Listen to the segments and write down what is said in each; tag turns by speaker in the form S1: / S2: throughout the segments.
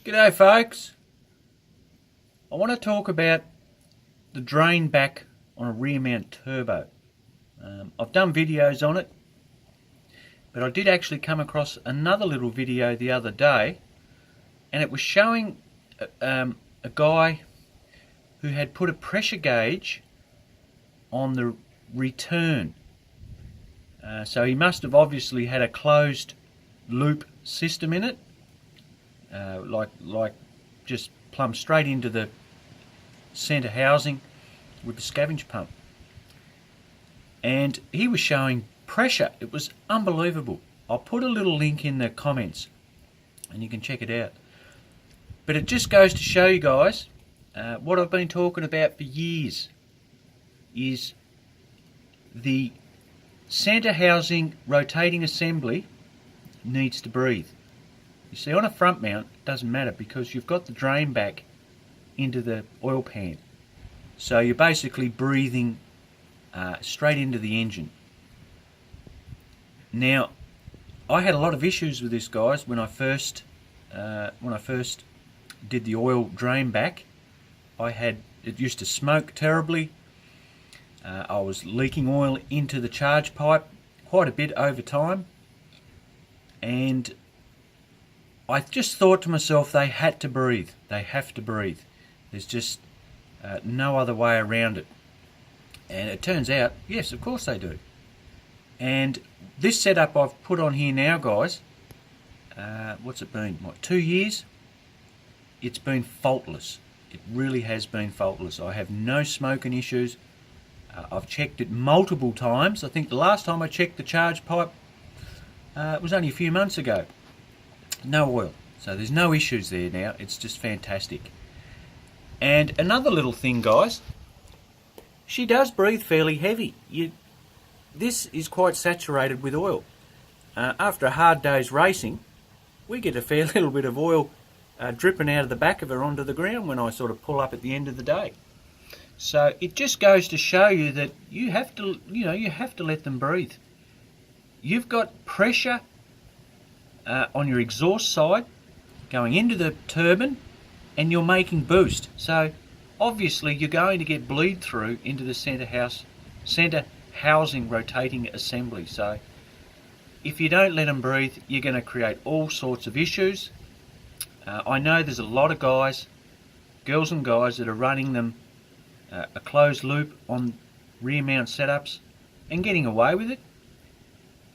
S1: G'day folks, I want to talk about the drain back on a Rearmount turbo. I've done videos on it, but I did actually come across another little video the other day, and it was showing a guy who had put a pressure gauge on the return. So he must have obviously had a closed loop system in it. Like just plumb straight into the centre housing with the scavenge pump. And he was showing pressure. It was unbelievable. I'll put a little link in the comments and you can check it out. But it just goes to show you guys what I've been talking about for years is the centre housing rotating assembly needs to breathe. You see, on a front mount, it doesn't matter because you've got the drain back into the oil pan. So you're basically breathing straight into the engine. Now, I had a lot of issues with this, guys, when I first did the oil drain back. It used to smoke terribly. I was leaking oil into the charge pipe quite a bit over time, and I just thought to myself, they had to breathe. They have to breathe. There's just no other way around it. And it turns out, yes, of course they do. And this setup I've put on here now, guys, what's it been? What, 2 years? It's been faultless. It really has been faultless. I have no smoking issues. I've checked it multiple times. I think the last time I checked the charge pipe was only a few months ago. No oil, so there's no issues there now. It's just fantastic. And another little thing, guys, she does breathe fairly heavy. This is quite saturated with oil. After a hard day's racing, we get a fair little bit of oil dripping out of the back of her onto the ground when I sort of pull up at the end of the day. So it just goes to show you that you have to let them breathe. You've got pressure on your exhaust side going into the turbine, and you're making boost. So obviously you're going to get bleed through into the centre housing rotating assembly. So if you don't let them breathe, you're going to create all sorts of issues. I know there's a lot of guys, girls and guys, that are running them a closed loop on rear mount setups and getting away with it,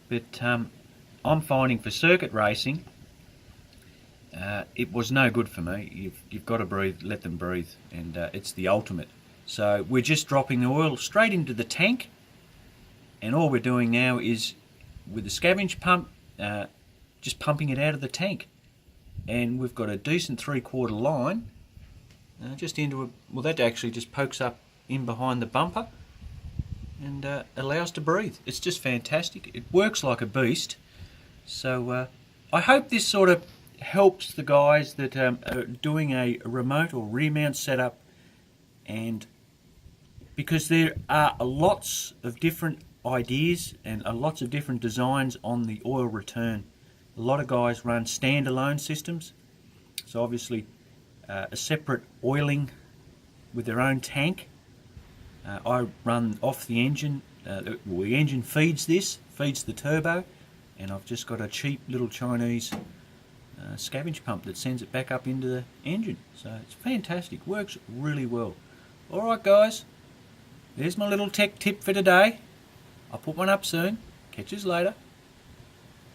S1: but I'm finding for circuit racing, it was no good for me. You've got to breathe, let them breathe, and it's the ultimate. So we're just dropping the oil straight into the tank, and all we're doing now is, with the scavenge pump, just pumping it out of the tank. And we've got a decent 3/4 line just into a, well, that actually just pokes up in behind the bumper and allows to breathe. It's just fantastic. It works like a beast. So I hope this sort of helps the guys that are doing a remote or remount setup, and because there are lots of different ideas and lots of different designs on the oil return. A lot of guys run standalone systems, so obviously a separate oiling with their own tank. I run off the engine. The engine feeds the turbo, and I've just got a cheap little Chinese scavenge pump that sends it back up into the engine. So it's fantastic, works really well. Alright guys, there's my little tech tip for today. I'll put one up soon. Catch you later.